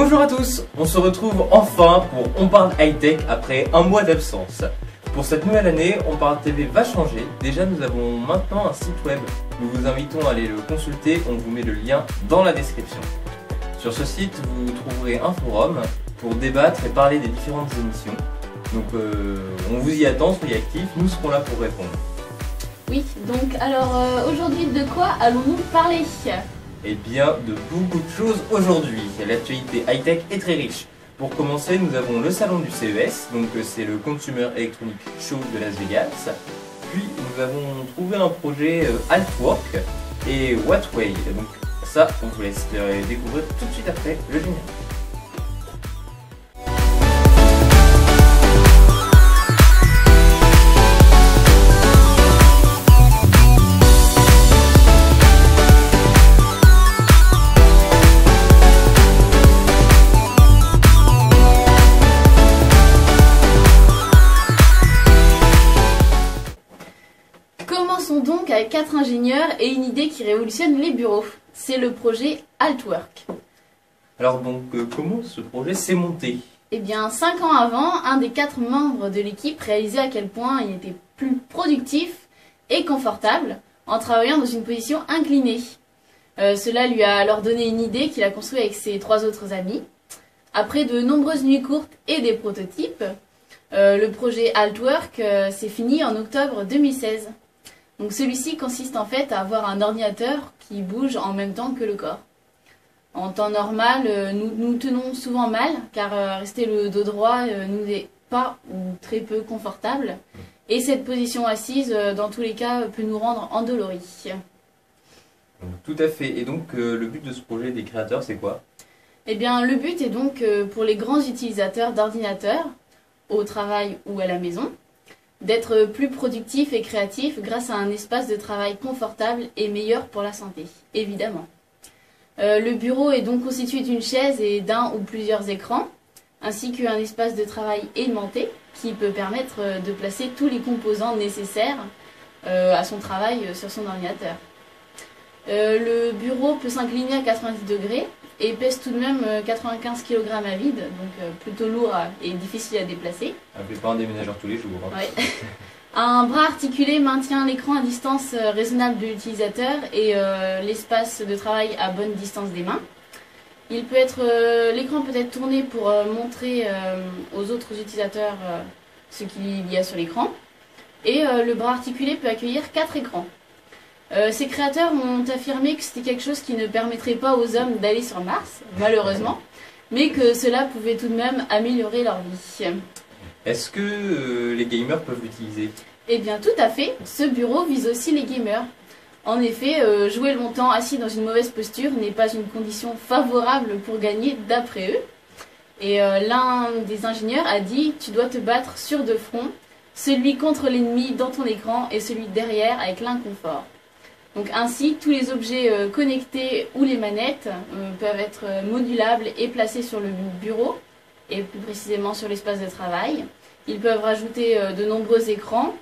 Bonjour à tous, on se retrouve enfin pour On parle high-tech après un mois d'absence. Pour cette nouvelle année, On parle TV va changer. Déjà, nous avons maintenant un site web. Nous vous invitons à aller le consulter, on vous met le lien dans la description. Sur ce site, vous trouverez un forum pour débattre et parler des différentes émissions. Donc on vous y attend, soyez actifs, nous serons là pour répondre. Oui, donc alors aujourd'hui de quoi allons-nous parler? Eh bien, de beaucoup de choses aujourd'hui. L'actualité high-tech est très riche. Pour commencer, nous avons le salon du CES, donc c'est le Consumer Electronic Show de Las Vegas. Puis nous avons trouvé un projet Altwork et Wattway. Donc ça, on vous laisse le découvrir tout de suite après le générique. Commençons donc avec 4 ingénieurs et une idée qui révolutionne les bureaux. C'est le projet Altwork. Alors donc, comment ce projet s'est monté? Eh bien, 5 ans avant, un des 4 membres de l'équipe réalisait à quel point il était plus productif et confortable en travaillant dans une position inclinée. Cela lui a alors donné une idée qu'il a construite avec ses 3 autres amis. Après de nombreuses nuits courtes et des prototypes, le projet Altwork s'est fini en octobre 2016. Donc celui-ci consiste en fait à avoir un ordinateur qui bouge en même temps que le corps. En temps normal, nous tenons souvent mal car rester le dos droit nous n'est pas ou très peu confortable. Et cette position assise, dans tous les cas, peut nous rendre endoloris. Tout à fait. Et donc le but de ce projet des créateurs, c'est quoi? Eh bien, le but est donc pour les grands utilisateurs d'ordinateurs, au travail ou à la maison, d'être plus productif et créatif grâce à un espace de travail confortable et meilleur pour la santé, évidemment. Le bureau est donc constitué d'une chaise et d'un ou plusieurs écrans, ainsi qu'un espace de travail aimanté qui peut permettre de placer tous les composants nécessaires à son travail sur son ordinateur. Le bureau peut s'incliner à 90 degrés et pèse tout de même 95 kg à vide, donc plutôt lourd et difficile à déplacer. Appelez pas un déménageur tous les jours. Hein. Ouais. Un bras articulé maintient l'écran à distance raisonnable de l'utilisateur et l'espace de travail à bonne distance des mains. L'écran peut être tourné pour montrer aux autres utilisateurs ce qu'il y a sur l'écran. Et le bras articulé peut accueillir 4 écrans. Ces créateurs ont affirmé que c'était quelque chose qui ne permettrait pas aux hommes d'aller sur Mars, malheureusement, mais que cela pouvait tout de même améliorer leur vie. Est-ce que les gamers peuvent l'utiliser? Eh bien tout à fait, ce bureau vise aussi les gamers. En effet, jouer longtemps assis dans une mauvaise posture n'est pas une condition favorable pour gagner d'après eux. Et l'un des ingénieurs a dit « Tu dois te battre sur 2 fronts, celui contre l'ennemi dans ton écran et celui derrière avec l'inconfort ». Donc ainsi, tous les objets connectés ou les manettes peuvent être modulables et placés sur le bureau, et plus précisément sur l'espace de travail. Ils peuvent rajouter de nombreux écrans,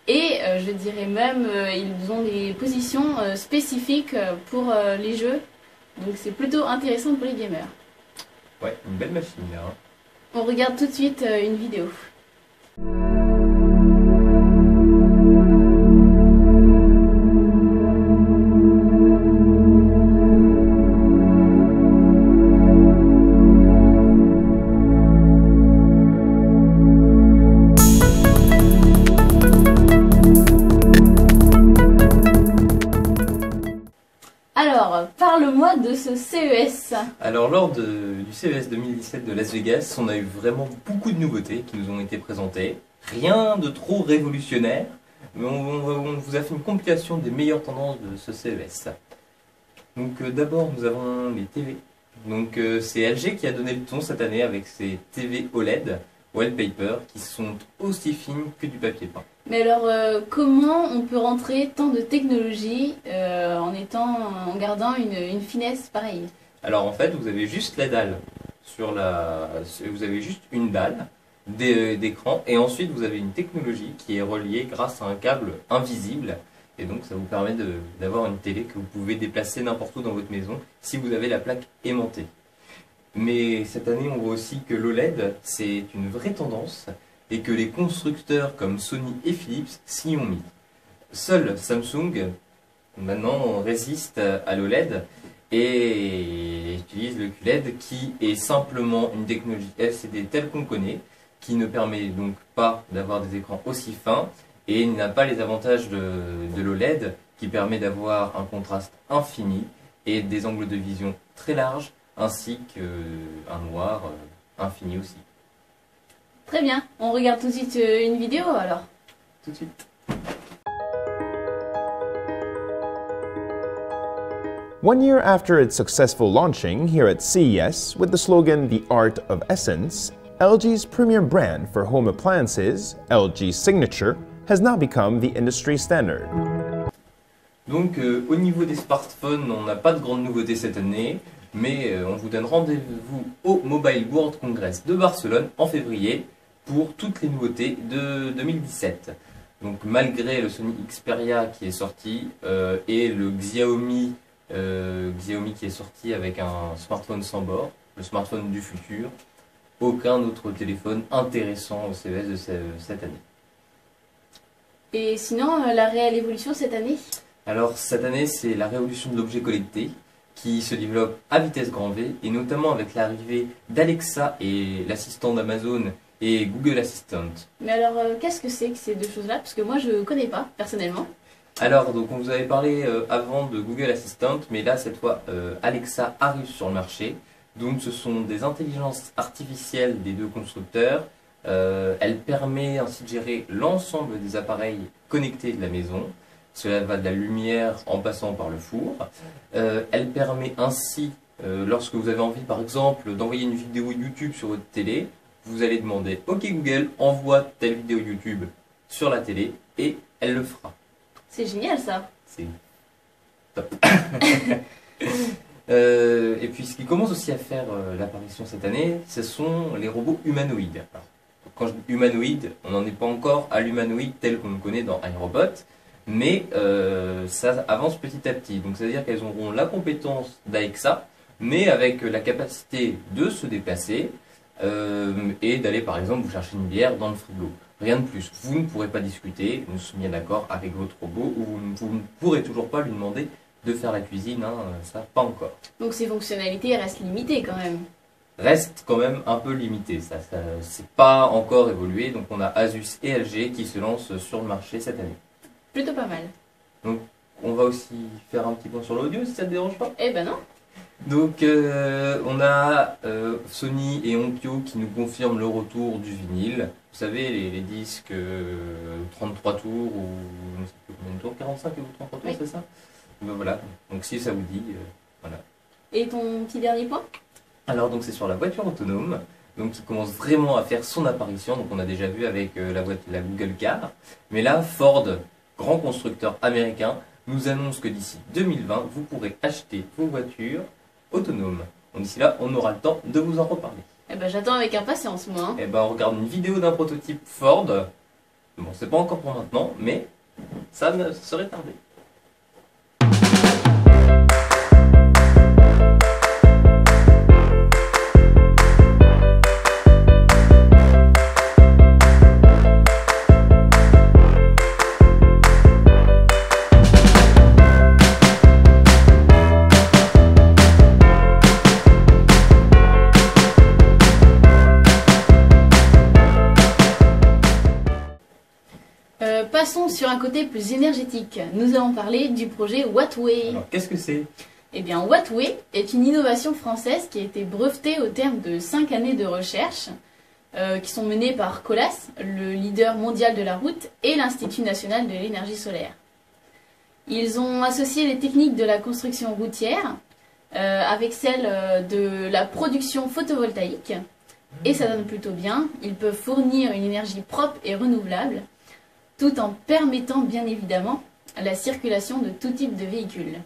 et je dirais même, ils ont des positions spécifiques pour les jeux. Donc c'est plutôt intéressant pour les gamers. Ouais, une belle machine là. Hein. On regarde tout de suite une vidéo. Alors, parle-moi de ce CES. Alors lors du CES 2017 de Las Vegas, on a eu vraiment beaucoup de nouveautés qui nous ont été présentées. Rien de trop révolutionnaire, mais on vous a fait une compilation des meilleures tendances de ce CES. Donc d'abord nous avons les TV. Donc c'est LG qui a donné le ton cette année avec ses TV OLED wallpaper qui sont aussi fines que du papier peint. Mais alors, comment on peut rentrer tant de technologie en gardant une finesse pareille? Alors en fait, vous avez juste la dalle vous avez juste une dalle d'écran et ensuite vous avez une technologie qui est reliée grâce à un câble invisible et donc ça vous permet d'avoir une télé que vous pouvez déplacer n'importe où dans votre maison si vous avez la plaque aimantée. Mais cette année, on voit aussi que l'OLED, c'est une vraie tendance et que les constructeurs comme Sony et Philips s'y ont mis. Seul Samsung, maintenant, résiste à l'OLED et utilise le QLED qui est simplement une technologie LCD telle qu'on connaît, qui ne permet donc pas d'avoir des écrans aussi fins et n'a pas les avantages de l'OLED qui permet d'avoir un contraste infini et des angles de vision très larges ainsi qu'un noir infini aussi. Très bien, on regarde tout de suite une vidéo alors. Tout de suite. One year after its successful launching here at CES with the slogan The Art of Essence, LG's premier brand for home appliances, LG Signature, has now become the industry standard. Donc au niveau des smartphones, on n'a pas de grandes nouveautés cette année, mais on vous donne rendez-vous au Mobile World Congress de Barcelone en février pour toutes les nouveautés de 2017. Donc malgré le Sony Xperia qui est sorti et le Xiaomi qui est sorti avec un smartphone sans bord, le smartphone du futur, aucun autre téléphone intéressant au CES de cette année. Et sinon, la réelle évolution cette année? Alors cette année, c'est la révolution de l'objet connecté qui se développe à vitesse grand V et notamment avec l'arrivée d'Alexa et l'assistant d'Amazon et Google Assistant. Mais alors, qu'est-ce que c'est que ces deux choses-là? Parce que moi, je ne connais pas, personnellement. Alors, donc on vous avait parlé avant de Google Assistant, mais là, cette fois, Alexa arrive sur le marché. Donc ce sont des intelligences artificielles des deux constructeurs. Elle permet ainsi de gérer l'ensemble des appareils connectés de la maison. Cela va de la lumière en passant par le four. Elle permet ainsi, lorsque vous avez envie par exemple d'envoyer une vidéo YouTube sur votre télé, vous allez demander « Ok Google, envoie telle vidéo YouTube sur la télé » et elle le fera. C'est génial ça. C'est top. Et puis ce qui commence aussi à faire l'apparition cette année, ce sont les robots humanoïdes. Alors, quand je dis humanoïde, on n'en est pas encore à l'humanoïde tel qu'on le connaît dans iRobot, mais ça avance petit à petit. Donc c'est-à-dire qu'elles auront la compétence d'Alexa, mais avec la capacité de se déplacer et d'aller par exemple vous chercher une bière dans le frigo. Rien de plus. Vous ne pourrez pas discuter, nous sommes bien d'accord, avec votre robot, ou vous ne pourrez toujours pas lui demander de faire la cuisine, hein, ça pas encore. Donc ces fonctionnalités restent limitées quand même. Reste quand même un peu limité, ça c'est pas encore évolué, donc on a Asus et LG qui se lancent sur le marché cette année. Plutôt pas mal. Donc on va aussi faire un petit point sur l'audio si ça te dérange pas. Eh ben non. Donc on a Sony et Onkyo qui nous confirment le retour du vinyle. Vous savez les disques 33 tours ou je ne sais plus combien de tours, 45 ou 33 tours, oui. C'est ça? Ben voilà, donc si ça vous dit, voilà. Et ton petit dernier point? Alors donc c'est sur la voiture autonome, donc qui commence vraiment à faire son apparition. Donc on a déjà vu avec la Google Car, mais là Ford, grand constructeur américain, nous annonce que d'ici 2020 vous pourrez acheter vos voitures autonomes. Donc d'ici là on aura le temps de vous en reparler. Eh ben j'attends avec impatience moi. Eh ben on regarde une vidéo d'un prototype Ford. Bon c'est pas encore pour maintenant, mais ça ne serait tardé. Passons sur un côté plus énergétique. Nous allons parler du projet Wattway. Alors qu'est-ce que c'est? Eh bien Wattway est une innovation française qui a été brevetée au terme de 5 années de recherche qui sont menées par Colas, le leader mondial de la route, et l'Institut national de l'énergie solaire. Ils ont associé les techniques de la construction routière avec celles de la production photovoltaïque et ça donne plutôt bien. Ils peuvent fournir une énergie propre et renouvelable tout en permettant bien évidemment la circulation de tout type de véhicules.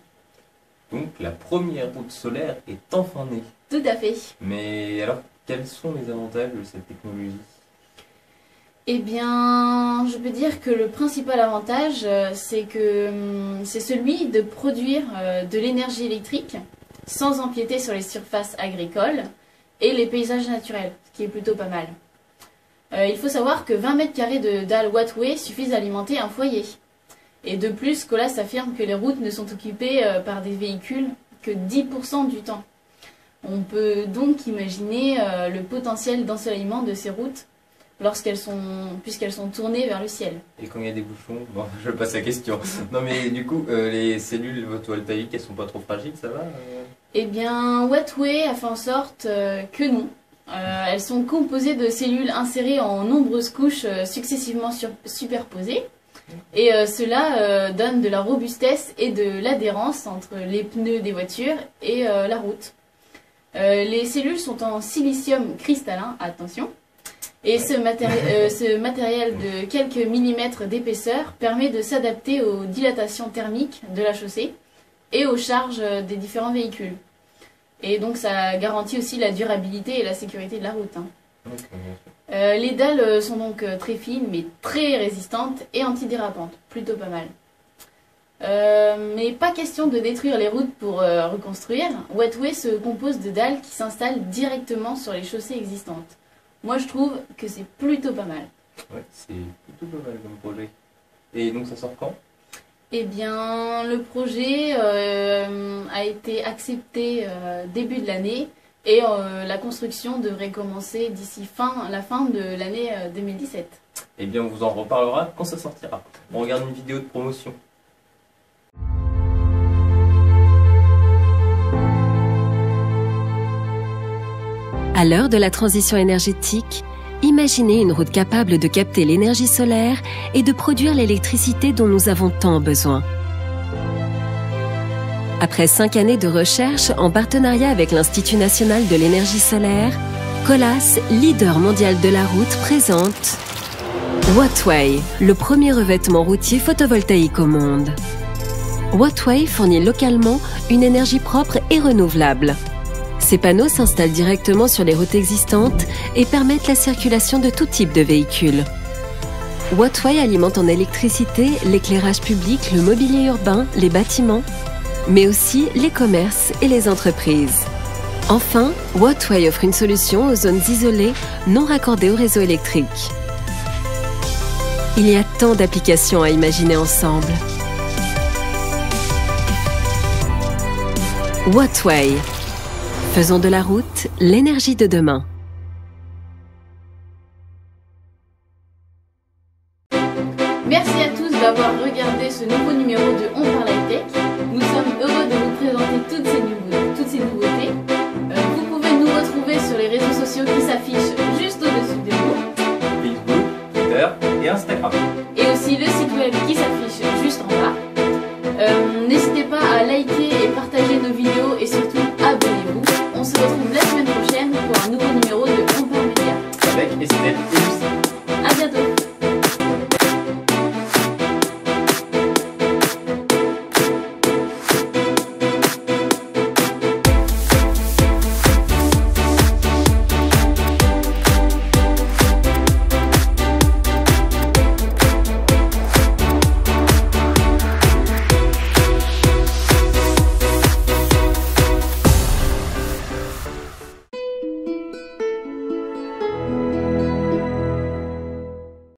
Donc la première route solaire est enfin née. Tout à fait. Mais alors, quels sont les avantages de cette technologie? Eh bien, je peux dire que le principal avantage, c'est celui de produire de l'énergie électrique sans empiéter sur les surfaces agricoles et les paysages naturels, ce qui est plutôt pas mal. Il faut savoir que 20 mètres carrés de dalles Wattway suffisent à alimenter un foyer. Et de plus, Colas affirme que les routes ne sont occupées par des véhicules que 10% du temps. On peut donc imaginer le potentiel d'ensoleillement de ces routes puisqu'elles sont tournées vers le ciel. Et quand il y a des bouchons, bon, je passe la question. Non mais du coup, les cellules photovoltaïques, elles sont pas trop fragiles, ça va Eh bien, Wattway a fait en sorte que non. Elles sont composées de cellules insérées en nombreuses couches successivement superposées. Et cela donne de la robustesse et de l'adhérence entre les pneus des voitures et la route. Les cellules sont en silicium cristallin, attention. Et ce matériel de quelques millimètres d'épaisseur permet de s'adapter aux dilatations thermiques de la chaussée et aux charges des différents véhicules. Et donc ça garantit aussi la durabilité et la sécurité de la route. Les dalles sont donc très fines mais très résistantes et antidérapantes, plutôt pas mal. Mais pas question de détruire les routes pour reconstruire. Wattway se compose de dalles qui s'installent directement sur les chaussées existantes. Moi je trouve que c'est plutôt pas mal. Ouais, c'est plutôt pas mal comme projet. Et donc ça sort quand ? Eh bien, le projet a été accepté début de l'année et la construction devrait commencer d'ici la fin de l'année 2017. Eh bien, on vous en reparlera quand ça sortira. On regarde une vidéo de promotion. À l'heure de la transition énergétique, imaginez une route capable de capter l'énergie solaire et de produire l'électricité dont nous avons tant besoin. Après 5 années de recherche en partenariat avec l'Institut national de l'énergie solaire, Colas, leader mondial de la route, présente Wattway, le premier revêtement routier photovoltaïque au monde. Wattway fournit localement une énergie propre et renouvelable. Ces panneaux s'installent directement sur les routes existantes et permettent la circulation de tout type de véhicules. Wattway alimente en électricité l'éclairage public, le mobilier urbain, les bâtiments, mais aussi les commerces et les entreprises. Enfin, Wattway offre une solution aux zones isolées non raccordées au réseau électrique. Il y a tant d'applications à imaginer ensemble. Wattway. Faisons de la route l'énergie de demain. Merci à tous d'avoir regardé ce nouveau numéro de On parle high-tech. Nous sommes heureux de vous présenter toutes ces nouveautés. Vous pouvez nous retrouver sur les réseaux sociaux qui s'affichent juste au-dessus de vous. Facebook, Twitter et Instagram. Et aussi le site web qui s'affiche juste en bas.